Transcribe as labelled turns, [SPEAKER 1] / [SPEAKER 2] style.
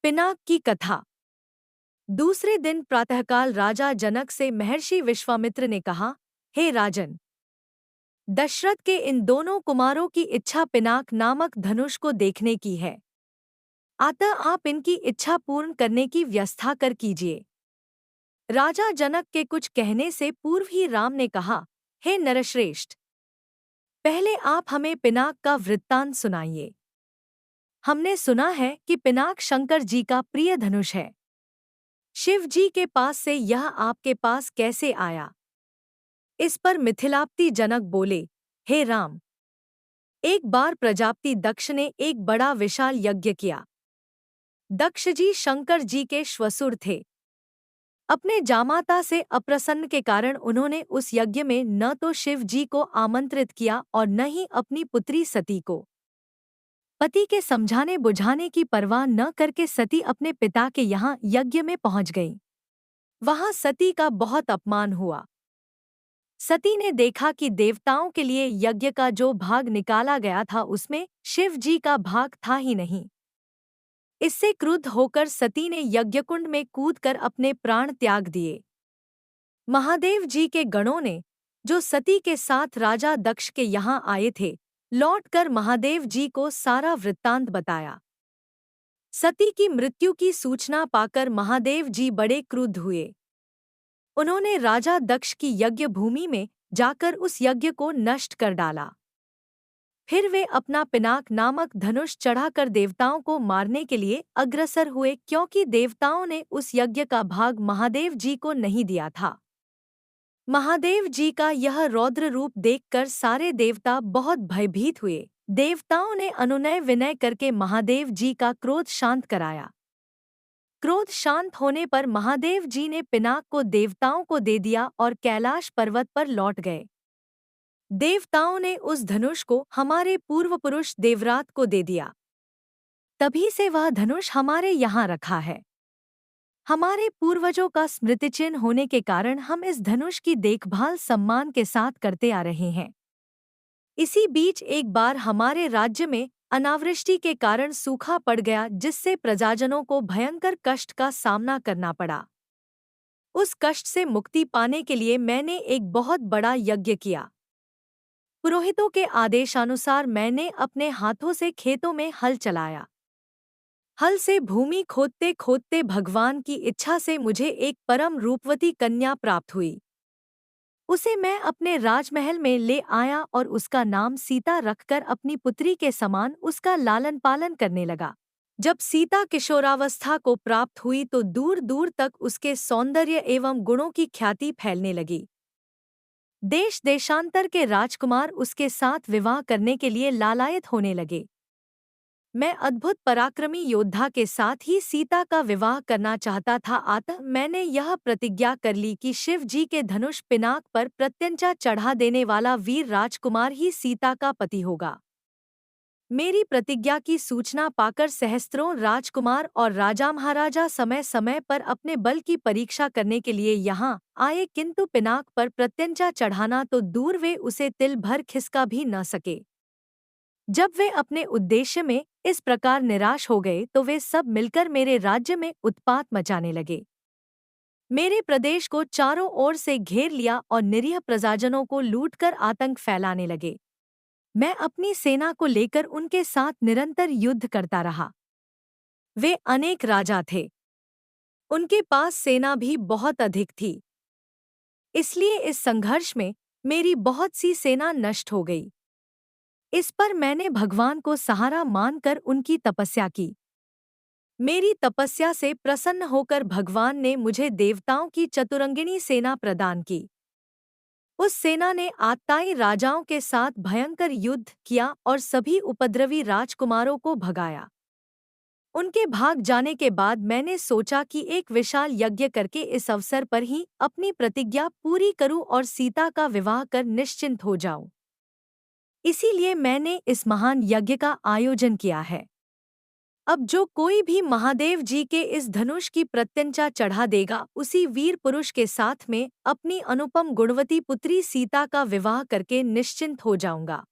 [SPEAKER 1] पिनाक की कथा। दूसरे दिन प्रातःकाल राजा जनक से महर्षि विश्वामित्र ने कहा, हे राजन, दशरथ के इन दोनों कुमारों की इच्छा पिनाक नामक धनुष को देखने की है। अतः आप इनकी इच्छा पूर्ण करने की व्यवस्था कर कीजिए। राजा जनक के कुछ कहने से पूर्व ही राम ने कहा, हे नरश्रेष्ठ, पहले आप हमें पिनाक का वृत्तांत सुनाइए। हमने सुना है कि पिनाक शंकर जी का प्रिय धनुष है। शिव जी के पास से यह आपके पास कैसे आया? इस पर मिथिलापति जनक बोले, हे राम, एक बार प्रजापति दक्ष ने एक बड़ा विशाल यज्ञ किया। दक्ष जी शंकर जी के श्वसुर थे। अपने जामाता से अप्रसन्न के कारण उन्होंने उस यज्ञ में न तो शिव जी को आमंत्रित किया और न ही अपनी पुत्री सती को। पति के समझाने बुझाने की परवाह न करके सती अपने पिता के यहाँ यज्ञ में पहुंच गई। वहां सती का बहुत अपमान हुआ। सती ने देखा कि देवताओं के लिए यज्ञ का जो भाग निकाला गया था उसमें शिव जी का भाग था ही नहीं। इससे क्रुद्ध होकर सती ने यज्ञकुंड में कूदकर अपने प्राण त्याग दिए। महादेव जी के गणों ने, जो सती के साथ राजा दक्ष के यहाँ आए थे, लौटकर महादेव जी को सारा वृत्तांत बताया। सती की मृत्यु की सूचना पाकर महादेव जी बड़े क्रुद्ध हुए। उन्होंने राजा दक्ष की यज्ञ भूमि में जाकर उस यज्ञ को नष्ट कर डाला। फिर वे अपना पिनाक नामक धनुष चढ़ाकर देवताओं को मारने के लिए अग्रसर हुए, क्योंकि देवताओं ने उस यज्ञ का भाग महादेव जी को नहीं दिया था। महादेव जी का यह रौद्र रूप देखकर सारे देवता बहुत भयभीत हुए। देवताओं ने अनुनय विनय करके महादेव जी का क्रोध शांत कराया। क्रोध शांत होने पर महादेव जी ने पिनाक को देवताओं को दे दिया और कैलाश पर्वत पर लौट गए। देवताओं ने उस धनुष को हमारे पूर्व पुरुष देवरात को दे दिया। तभी से वह धनुष हमारे यहाँ रखा है। हमारे पूर्वजों का स्मृतिचिन्ह होने के कारण हम इस धनुष की देखभाल सम्मान के साथ करते आ रहे हैं। इसी बीच एक बार हमारे राज्य में अनावृष्टि के कारण सूखा पड़ गया, जिससे प्रजाजनों को भयंकर कष्ट का सामना करना पड़ा। उस कष्ट से मुक्ति पाने के लिए मैंने एक बहुत बड़ा यज्ञ किया। पुरोहितों के आदेशानुसार मैंने अपने हाथों से खेतों में हल चलाया। हल से भूमि खोदते खोदते भगवान की इच्छा से मुझे एक परम रूपवती कन्या प्राप्त हुई। उसे मैं अपने राजमहल में ले आया और उसका नाम सीता रखकर अपनी पुत्री के समान उसका लालन पालन करने लगा। जब सीता किशोरावस्था को प्राप्त हुई तो दूर दूर तक उसके सौंदर्य एवं गुणों की ख्याति फैलने लगी। देश देशांतर के राजकुमार उसके साथ विवाह करने के लिए लालायत होने लगे। मैं अद्भुत पराक्रमी योद्धा के साथ ही सीता का विवाह करना चाहता था। अतः मैंने यह प्रतिज्ञा कर ली कि शिव जी के धनुष पिनाक पर प्रत्यंचा चढ़ा देने वाला वीर राजकुमार ही सीता का पति होगा। मेरी प्रतिज्ञा की सूचना पाकर सहस्त्रों राजकुमार और राजा महाराजा समय समय पर अपने बल की परीक्षा करने के लिए यहाँ आए, किंतु पिनाक पर प्रत्यंचा चढ़ाना तो दूर, वे उसे तिल भर खिसका भी न सके। जब वे अपने उद्देश्य में इस प्रकार निराश हो गए तो वे सब मिलकर मेरे राज्य में उत्पात मचाने लगे। मेरे प्रदेश को चारों ओर से घेर लिया और निरीह प्रजाजनों को लूटकर आतंक फैलाने लगे। मैं अपनी सेना को लेकर उनके साथ निरंतर युद्ध करता रहा। वे अनेक राजा थे, उनके पास सेना भी बहुत अधिक थी। इसलिए इस संघर्ष में मेरी बहुत सी सेना नष्ट हो गई। इस पर मैंने भगवान को सहारा मानकर उनकी तपस्या की। मेरी तपस्या से प्रसन्न होकर भगवान ने मुझे देवताओं की चतुरंगिणी सेना प्रदान की। उस सेना ने आत्ताई राजाओं के साथ भयंकर युद्ध किया और सभी उपद्रवी राजकुमारों को भगाया। उनके भाग जाने के बाद मैंने सोचा कि एक विशाल यज्ञ करके इस अवसर पर ही अपनी प्रतिज्ञा पूरी करूं और सीता का विवाह कर निश्चिंत हो जाऊं। इसीलिए मैंने इस महान यज्ञ का आयोजन किया है। अब जो कोई भी महादेव जी के इस धनुष की प्रत्यंचा चढ़ा देगा, उसी वीर पुरुष के साथ में अपनी अनुपम गुणवती पुत्री सीता का विवाह करके निश्चिंत हो जाऊंगा।